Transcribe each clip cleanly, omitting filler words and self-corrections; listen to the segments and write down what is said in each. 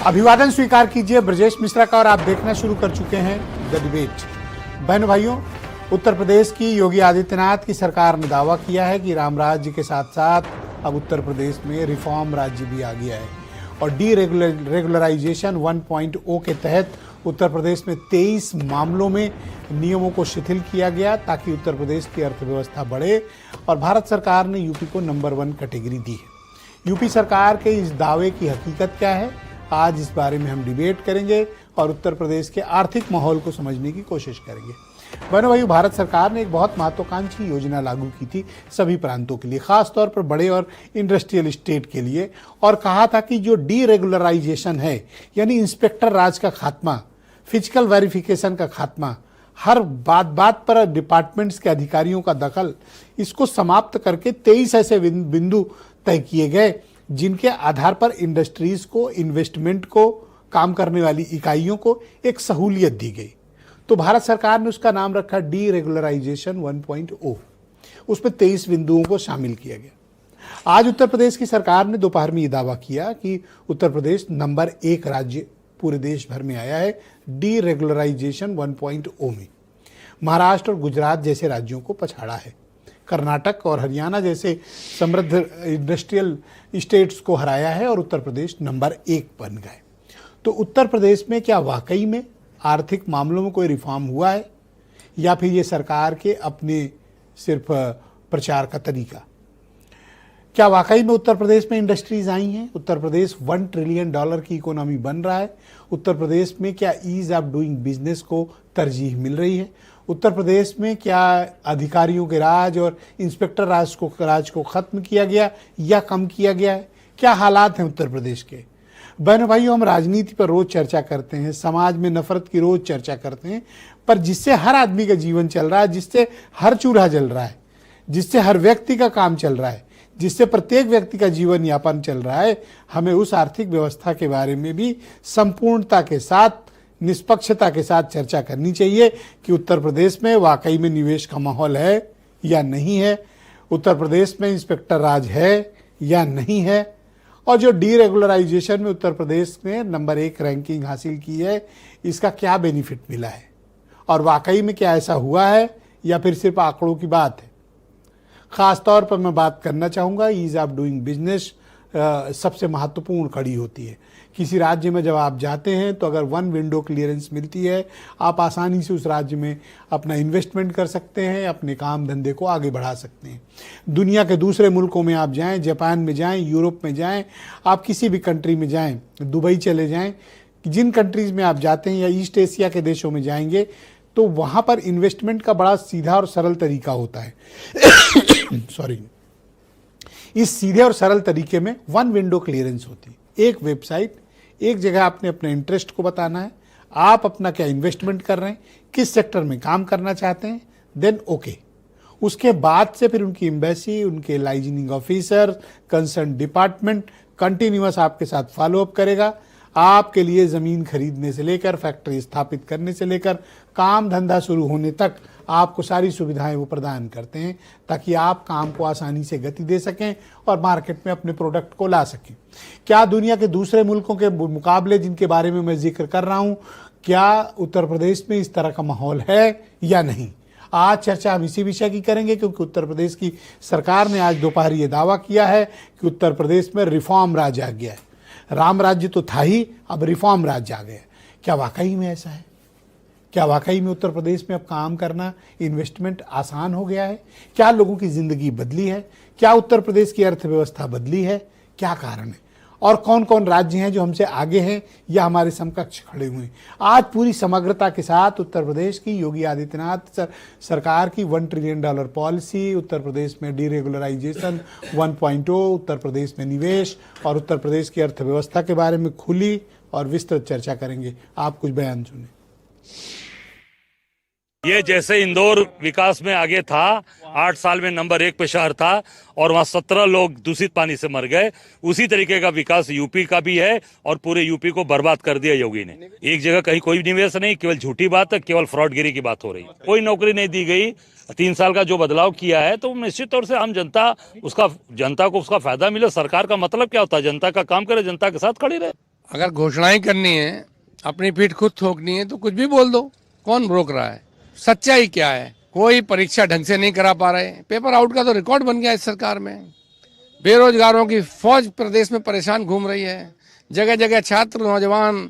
अभिवादन स्वीकार कीजिए ब्रजेश मिश्रा का और आप देखना शुरू कर चुके हैं द डिबेट। बहनों भाइयों, उत्तर प्रदेश की योगी आदित्यनाथ की सरकार ने दावा किया है कि राम राज्य के साथ साथ अब उत्तर प्रदेश में रिफॉर्म राज्य भी आ गया है और रेगुलराइजेशन 1.0 के तहत उत्तर प्रदेश में 23 मामलों में नियमों को शिथिल किया गया ताकि उत्तर प्रदेश की अर्थव्यवस्था बढ़े और भारत सरकार ने यूपी को नंबर 1 कैटेगरी दी है। यूपी सरकार के इस दावे की हकीकत क्या है, आज इस बारे में हम डिबेट करेंगे और उत्तर प्रदेश के आर्थिक माहौल को समझने की कोशिश करेंगे। बहनों भाइयों, भारत सरकार ने एक बहुत महत्वाकांक्षी योजना लागू की थी सभी प्रांतों के लिए, खासतौर पर बड़े और इंडस्ट्रियल स्टेट के लिए, और कहा था कि जो डीरेगुलराइजेशन है यानी इंस्पेक्टर राज का खात्मा, फिजिकल वेरिफिकेशन का खात्मा, हर बात पर डिपार्टमेंट्स के अधिकारियों का दखल, इसको समाप्त करके 23 ऐसे बिंदु तय किए गए जिनके आधार पर इंडस्ट्रीज को, इन्वेस्टमेंट को, काम करने वाली इकाइयों को एक सहूलियत दी गई। तो भारत सरकार ने उसका नाम रखा डीरेगुलराइजेशन 1.0। उसमें 23 बिंदुओं को शामिल किया गया। आज उत्तर प्रदेश की सरकार ने दोपहर में ये दावा किया कि उत्तर प्रदेश नंबर 1 राज्य पूरे देश भर में आया है डीरेगुलराइजेशन 1.0 में। महाराष्ट्र और गुजरात जैसे राज्यों को पछाड़ा है। कर्नाटक और हरियाणा जैसे समृद्ध इंडस्ट्रियल स्टेट्स को हराया है और उत्तर प्रदेश नंबर 1 बन गए। तो उत्तर प्रदेश में क्या वाकई में आर्थिक मामलों में कोई रिफॉर्म हुआ है या फिर ये सरकार के अपने सिर्फ प्रचार का तरीका? क्या वाकई में उत्तर प्रदेश में इंडस्ट्रीज आई हैं? उत्तर प्रदेश $1 ट्रिलियन की इकोनॉमी बन रहा है। उत्तर प्रदेश में क्या ईज ऑफ डूइंग बिजनेस को तरजीह मिल रही है? उत्तर प्रदेश में क्या अधिकारियों के राज और इंस्पेक्टर राज को खत्म किया गया या कम किया गया है? क्या हालात हैं उत्तर प्रदेश के? बहनों भाइयों, हम राजनीति पर रोज चर्चा करते हैं, समाज में नफरत की रोज चर्चा करते हैं, पर जिससे हर आदमी का जीवन चल रहा है, जिससे हर चूल्हा जल रहा है, जिससे हर व्यक्ति का काम चल रहा है, जिससे प्रत्येक व्यक्ति का जीवन यापन चल रहा है, हमें उस आर्थिक व्यवस्था के बारे में भी संपूर्णता के साथ, निष्पक्षता के साथ चर्चा करनी चाहिए कि उत्तर प्रदेश में वाकई में निवेश का माहौल है या नहीं है, उत्तर प्रदेश में इंस्पेक्टर राज है या नहीं है, और जो डीरेगुलराइजेशन में उत्तर प्रदेश ने नंबर 1 रैंकिंग हासिल की है, इसका क्या बेनिफिट मिला है और वाकई में क्या ऐसा हुआ है या फिर सिर्फ आंकड़ों की बात है। खासतौर पर मैं बात करना चाहूँगा, ईज ऑफ डूइंग बिजनेस सबसे महत्वपूर्ण कड़ी होती है। किसी राज्य में जब आप जाते हैं तो अगर 1 विंडो क्लियरेंस मिलती है, आप आसानी से उस राज्य में अपना इन्वेस्टमेंट कर सकते हैं, अपने काम धंधे को आगे बढ़ा सकते हैं। दुनिया के दूसरे मुल्कों में आप जाएं, जापान में जाएं, यूरोप में जाएं, आप किसी भी कंट्री में जाएं, दुबई चले जाएं, जिन कंट्रीज़ में आप जाते हैं या ईस्ट एशिया के देशों में जाएंगे तो वहाँ पर इन्वेस्टमेंट का बड़ा सीधा और सरल तरीका होता है। सॉरी, इस सीधे और सरल तरीके में 1 विंडो क्लियरेंस होती है। एक वेबसाइट, एक जगह आपने अपने इंटरेस्ट को बताना है, आप अपना क्या इन्वेस्टमेंट कर रहे हैं, किस सेक्टर में काम करना चाहते हैं, देन ओके। उसके बाद से फिर उनकी एम्बेसी, उनके liaisoning officer, concern department continuous आपके साथ फॉलोअप करेगा। आपके लिए ज़मीन खरीदने से लेकर फैक्ट्री स्थापित करने से लेकर काम धंधा शुरू होने तक आपको सारी सुविधाएं वो प्रदान करते हैं ताकि आप काम को आसानी से गति दे सकें और मार्केट में अपने प्रोडक्ट को ला सकें। क्या दुनिया के दूसरे मुल्कों के मुकाबले जिनके बारे में मैं जिक्र कर रहा हूं, क्या उत्तर प्रदेश में इस तरह का माहौल है या नहीं? आज चर्चा हम इसी विषय की करेंगे क्योंकि उत्तर प्रदेश की सरकार ने आज दोपहर ये दावा किया है कि उत्तर प्रदेश में रिफॉर्म राज्य आ गया है। राम राज्य तो था ही, अब रिफॉर्म राज्य आ गया। क्या वाकई में ऐसा है? क्या वाकई में उत्तर प्रदेश में अब काम करना, इन्वेस्टमेंट आसान हो गया है? क्या लोगों की जिंदगी बदली है? क्या उत्तर प्रदेश की अर्थव्यवस्था बदली है? क्या कारण है? और कौन कौन राज्य हैं जो हमसे आगे हैं या हमारे समकक्ष खड़े हुए हैं? आज पूरी समग्रता के साथ उत्तर प्रदेश की योगी आदित्यनाथ सरकार की $1 ट्रिलियन पॉलिसी, उत्तर प्रदेश में डीरेगुलराइजेशन 1.0, उत्तर प्रदेश में निवेश और उत्तर प्रदेश की अर्थव्यवस्था के बारे में खुली और विस्तृत चर्चा करेंगे। आप कुछ बयान सुने। ये जैसे इंदौर विकास में आगे था, 8 साल में नंबर 1 पे शहर था और वहाँ 17 लोग दूषित पानी से मर गए, उसी तरीके का विकास यूपी का भी है और पूरे यूपी को बर्बाद कर दिया योगी ने। एक जगह कहीं कोई निवेश नहीं, केवल झूठी बात है, केवल फ्रॉडगिरी की बात हो रही है। कोई नौकरी नहीं दी गई। 3 साल का जो बदलाव किया है तो निश्चित तौर से आम जनता को उसका फायदा मिले। सरकार का मतलब क्या होता है? जनता का काम करे, जनता के साथ खड़ी रहे। अगर घोषणाएं करनी है, अपनी पीठ खुद ठोकनी है तो कुछ भी बोल दो, कौन रोक रहा है? सच्चाई क्या है? कोई परीक्षा ढंग से नहीं करा पा रहे, पेपर आउट का तो रिकॉर्ड बन गया इस सरकार में। बेरोजगारों की फौज प्रदेश में परेशान घूम रही है। जगह जगह छात्र, नौजवान,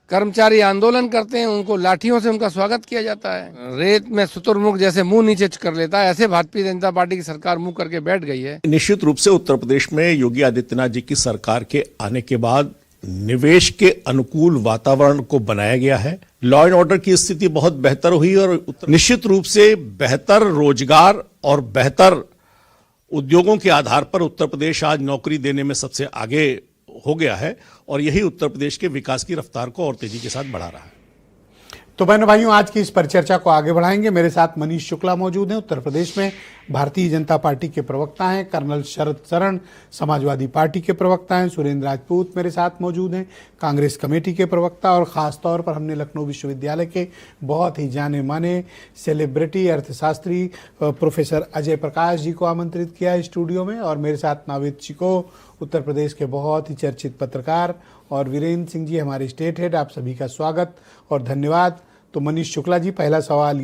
कर्मचारी आंदोलन करते हैं, उनको लाठियों से उनका स्वागत किया जाता है। रेत में शुतुरमुर्ग जैसे मुंह नीचे कर लेता है, ऐसे भारतीय जनता पार्टी की सरकार मुंह करके बैठ गई है। निश्चित रूप से उत्तर प्रदेश में योगी आदित्यनाथ जी की सरकार के आने के बाद निवेश के अनुकूल वातावरण को बनाया गया है। लॉ एंड ऑर्डर की स्थिति बहुत बेहतर हुई और निश्चित रूप से बेहतर रोजगार और बेहतर उद्योगों के आधार पर उत्तर प्रदेश आज नौकरी देने में सबसे आगे हो गया है और यही उत्तर प्रदेश के विकास की रफ्तार को और तेजी के साथ बढ़ा रहा है। तो बहनों भाइयों, आज की इस परिचर्चा को आगे बढ़ाएंगे। मेरे साथ मनीष शुक्ला मौजूद हैं, उत्तर प्रदेश में भारतीय जनता पार्टी के प्रवक्ता हैं। कर्नल शरद शरण समाजवादी पार्टी के प्रवक्ता हैं। सुरेंद्र राजपूत मेरे साथ मौजूद हैं, कांग्रेस कमेटी के प्रवक्ता। और ख़ास तौर पर हमने लखनऊ विश्वविद्यालय के बहुत ही जाने माने सेलिब्रिटी अर्थशास्त्री प्रोफेसर अजय प्रकाश जी को आमंत्रित किया है स्टूडियो में। और मेरे साथ नावेद चिको, उत्तर प्रदेश के बहुत ही चर्चित पत्रकार, और वीरेंद्र सिंह जी हमारे स्टेट हेड। आप सभी का स्वागत और धन्यवाद। तो मनीष शुक्ला जी, पहला सवाल